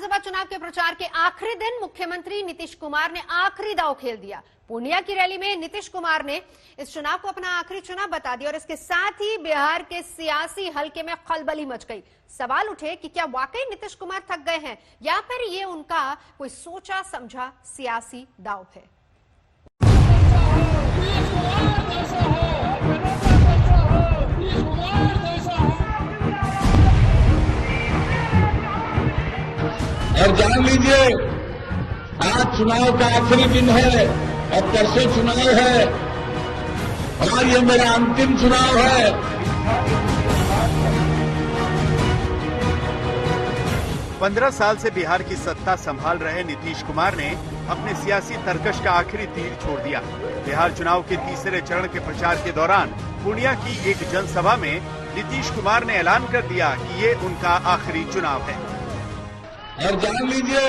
विधानसभा चुनाव के प्रचार के आखिरी दिन मुख्यमंत्री नीतीश कुमार ने आखिरी दांव खेल दिया। पूर्णिया की रैली में नीतीश कुमार ने इस चुनाव को अपना आखिरी चुनाव बता दिया और इसके साथ ही बिहार के सियासी हलके में खलबली मच गई। सवाल उठे कि क्या वाकई नीतीश कुमार थक गए हैं या फिर ये उनका कोई सोचा समझा सियासी दांव है। और जान लीजिए, आज चुनाव का आखिरी दिन है और परसों चुनाव है और ये मेरा अंतिम चुनाव है। 15 साल से बिहार की सत्ता संभाल रहे नीतीश कुमार ने अपने सियासी तरकश का आखिरी तीर छोड़ दिया। बिहार चुनाव के तीसरे चरण के प्रचार के दौरान पूर्णिया की एक जनसभा में नीतीश कुमार ने ऐलान कर दिया कि ये उनका आखिरी चुनाव है। और जान लीजिए,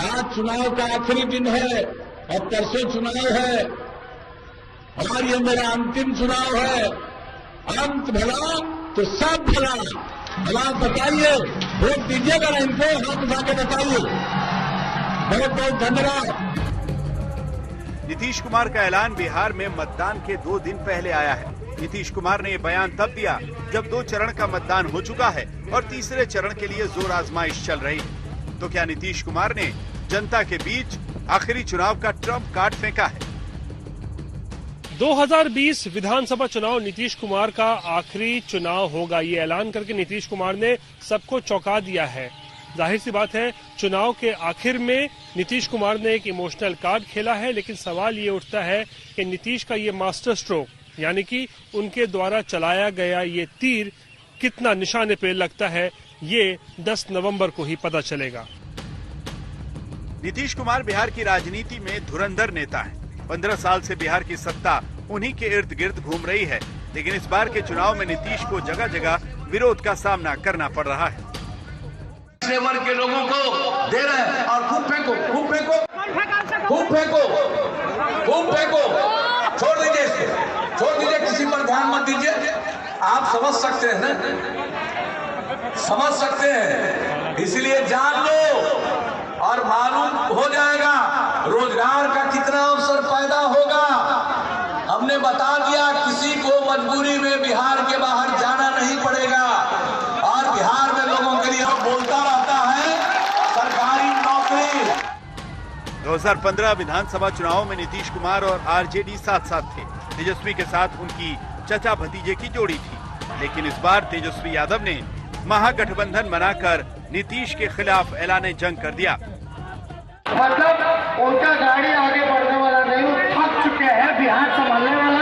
आज चुनाव का आखिरी दिन है और परसों चुनाव है और ये मेरा अंतिम चुनाव है। अंत भला तो सब भला। भला बताइए, वोट दीजिएगा ना इनको, हाथ उठा के बताइए। बहुत बहुत धन्यवाद। नीतीश कुमार का ऐलान बिहार में मतदान के 2 दिन पहले आया है। नीतीश कुमार ने ये बयान तब दिया जब 2 चरण का मतदान हो चुका है और तीसरे चरण के लिए जोर आजमाइश चल रही। तो क्या नीतीश कुमार ने जनता के बीच आखिरी चुनाव का ट्रम्प कार्ड फेंका है? 2020 विधानसभा चुनाव नीतीश कुमार का आखिरी चुनाव होगा, ये ऐलान करके नीतीश कुमार ने सबको चौंका दिया है। जाहिर सी बात है, चुनाव के आखिर में नीतीश कुमार ने एक इमोशनल कार्ड खेला है, लेकिन सवाल ये उठता है कि नीतीश का ये मास्टर स्ट्रोक यानी कि उनके द्वारा चलाया गया ये तीर कितना निशाने पे लगता है, ये 10 नवंबर को ही पता चलेगा। नीतीश कुमार बिहार की राजनीति में धुरंधर नेता है। 15 साल से बिहार की सत्ता उन्हीं के इर्द गिर्द घूम रही है, लेकिन इस बार के चुनाव में नीतीश को जगह जगह विरोध का सामना करना पड़ रहा है। वर्ग के लोगों को दे रहे हैं और खूब फेंको, खूब फेंको, खूब फेंको, खूब फेंको। छोड़ दीजिए इसको, छोड़ दीजिए, किसी पर ध्यान मत दीजिए। आप समझ सकते हैं ना, समझ सकते हैं, इसलिए जान लो और मालूम हो जाएगा रोजगार का कितना अवसर पैदा होगा। हमने बता दिया, किसी को मजबूरी में बिहार के बाहर जाना नहीं पड़ेगा और बिहार में लोगों के लिए बोलता रहता है सरकारी नौकरी। 2015 विधानसभा चुनाव में नीतीश कुमार और आरजेडी साथ साथ थे। तेजस्वी के साथ उनकी चचा भतीजे की जोड़ी थी, लेकिन इस बार तेजस्वी यादव ने महागठबंधन बनाकर नीतीश के खिलाफ ऐलान जंग कर दिया। मतलब उनका गाड़ी आगे बढ़ने वाला नहीं, थक चुके हैं बिहार संभालने वाला।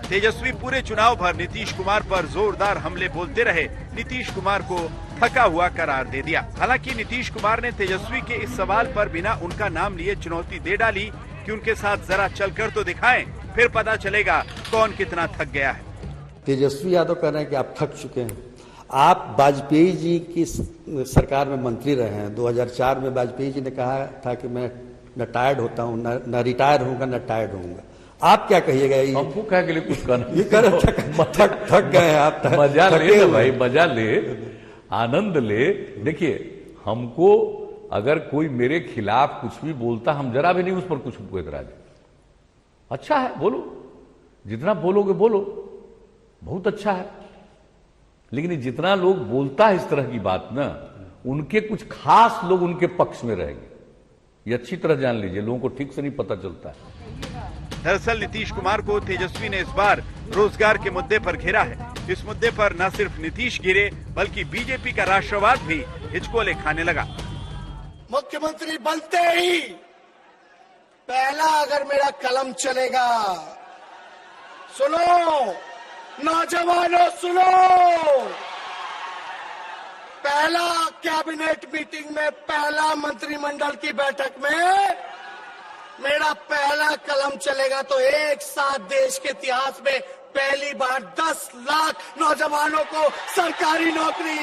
तेजस्वी पूरे चुनाव भर नीतीश कुमार पर जोरदार हमले बोलते रहे, नीतीश कुमार को थका हुआ करार दे दिया। हालांकि नीतीश कुमार ने तेजस्वी के इस सवाल पर बिना उनका नाम लिए चुनौती दे डाली कि उनके साथ जरा चलकर तो दिखाएं, फिर पता चलेगा कौन कितना थक गया है। तेजस्वी यादव कह रहे हैं कि आप थक चुके हैं। आप वाजपेयी जी की सरकार में मंत्री रहे हैं। 2004 में वाजपेयी जी ने कहा था कि मैं न टायर्ड होता हूँ, न रिटायर होऊंगा, न टायर्ड होऊंगा। आप क्या कहिएगा? हमको कह के लिए कुछ करना, ये थक गए हैं आप। मजा ले ना भाई, मजा ले, आनंद ले। देखिए, हमको अगर कोई मेरे खिलाफ कुछ भी बोलता, हम जरा भी नहीं उस पर कुछ एतराज। अच्छा है, बोलो, जितना बोलोगे बोलो, बहुत अच्छा है। लेकिन जितना लोग बोलता है इस तरह की बात ना, उनके कुछ खास लोग उनके पक्ष में रहेंगे, ये अच्छी तरह जान लीजिए। लोगों को ठीक से नहीं पता चलता है। दरअसल नीतीश कुमार को तेजस्वी ने इस बार रोजगार के मुद्दे पर घेरा है। इस मुद्दे पर न सिर्फ नीतीश गिरे, बल्कि बीजेपी का राष्ट्रवाद भी हिचकोले खाने लगा। मुख्यमंत्री बनते ही पहला अगर मेरा कलम चलेगा, सुनो नौजवानों, सुनो, पहला कैबिनेट मीटिंग में, पहला मंत्रिमंडल की बैठक में मेरा पहला कलम चलेगा तो एक साथ देश के इतिहास में पहली बार 10 लाख नौजवानों को सरकारी नौकरी।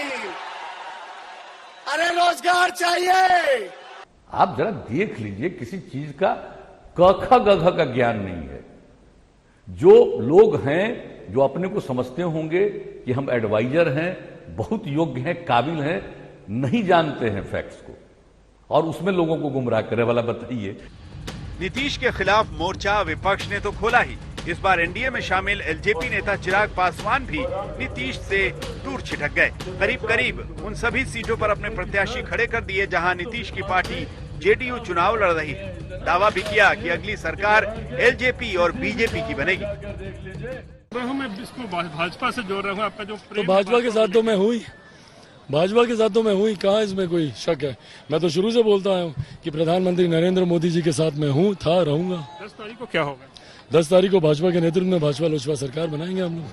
अरे रोजगार चाहिए। आप जरा देख लीजिए, किसी चीज का क ख ग घ का ज्ञान नहीं है। जो लोग हैं, जो अपने को समझते होंगे कि हम एडवाइजर हैं, बहुत योग्य हैं, काबिल हैं, नहीं जानते हैं फैक्ट्स को और उसमें लोगों को गुमराह करे वाला बताइए। नीतीश के खिलाफ मोर्चा विपक्ष ने तो खोला ही। इस बार एनडीए में शामिल एलजेपी नेता चिराग पासवान भी नीतीश से दूर छिटक गए। करीब करीब उन सभी सीटों पर अपने प्रत्याशी खड़े कर दिए जहां नीतीश की पार्टी जेडीयू चुनाव लड़ रही है। दावा भी किया कि अगली सरकार एलजेपी और बीजेपी की बनेगी। मैं इसको भाजपा से जोड़ रहा हूँ। आपका जो तो भाजपा के साथ तो मैं हूँ ही, भाजपा के साथ तो मैं हूँ ही, कहाँ इसमें कोई शक है। मैं तो शुरू से बोलता आया हूँ कि प्रधानमंत्री नरेंद्र मोदी जी के साथ मैं हूँ, था, रहूंगा। 10 तारीख को क्या होगा? 10 तारीख को भाजपा के नेतृत्व में भाजपा लोजपा सरकार बनाएंगे हम लोग।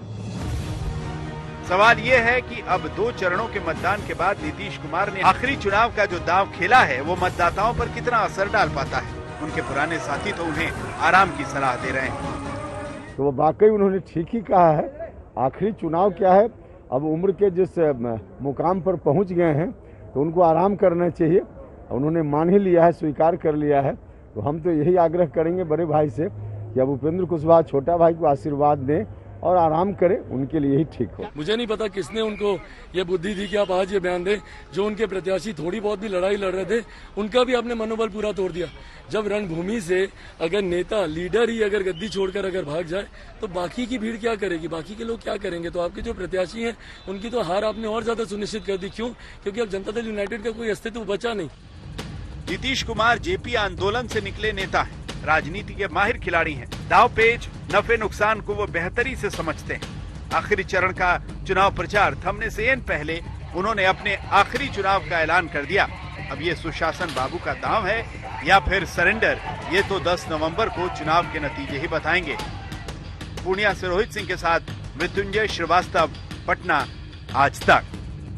सवाल ये है कि अब 2 चरणों के मतदान के बाद नीतीश कुमार ने आखिरी चुनाव का जो दांव खेला है वो मतदाताओं पर कितना असर डाल पाता है। उनके पुराने साथी तो उन्हें आराम की सलाह दे रहे हैं। तो वो वाकई उन्होंने ठीक ही कहा है। आखिरी चुनाव क्या है, अब उम्र के जिस मुकाम पर पहुंच गए हैं तो उनको आराम करना चाहिए। उन्होंने मान ही लिया है, स्वीकार कर लिया है। तो हम तो यही आग्रह करेंगे बड़े भाई से कि अब उपेंद्र कुशवाहा छोटा भाई को आशीर्वाद दें और आराम करें, उनके लिए ही ठीक हो। मुझे नहीं पता किसने उनको ये बुद्धि दी कि आप आज ये बयान दें। जो उनके प्रत्याशी थोड़ी बहुत भी लड़ाई लड़ रहे थे उनका भी आपने मनोबल पूरा तोड़ दिया। जब रणभूमि से अगर नेता लीडर ही अगर गद्दी छोड़कर अगर भाग जाए तो बाकी की भीड़ क्या करेगी, बाकी के लोग क्या करेंगे? तो आपके जो प्रत्याशी हैं उनकी तो हार आपने और ज्यादा सुनिश्चित कर दी। क्यों? क्योंकि अब जनता दल यूनाइटेड का कोई अस्तित्व बचा नहीं। नीतीश कुमार जेपी आंदोलन से निकले नेता हैं, राजनीति के माहिर खिलाड़ी हैं। दाव पेच, नफे नुकसान को वो बेहतरी से समझते हैं। आखिरी चरण का चुनाव प्रचार थमने से पहले उन्होंने अपने आखिरी चुनाव का ऐलान कर दिया। अब ये सुशासन बाबू का दांव है या फिर सरेंडर, ये तो 10 नवंबर को चुनाव के नतीजे ही बताएंगे। पूर्णिया से रोहित सिंह के साथ मृत्युंजय श्रीवास्तव, पटना, आज तक।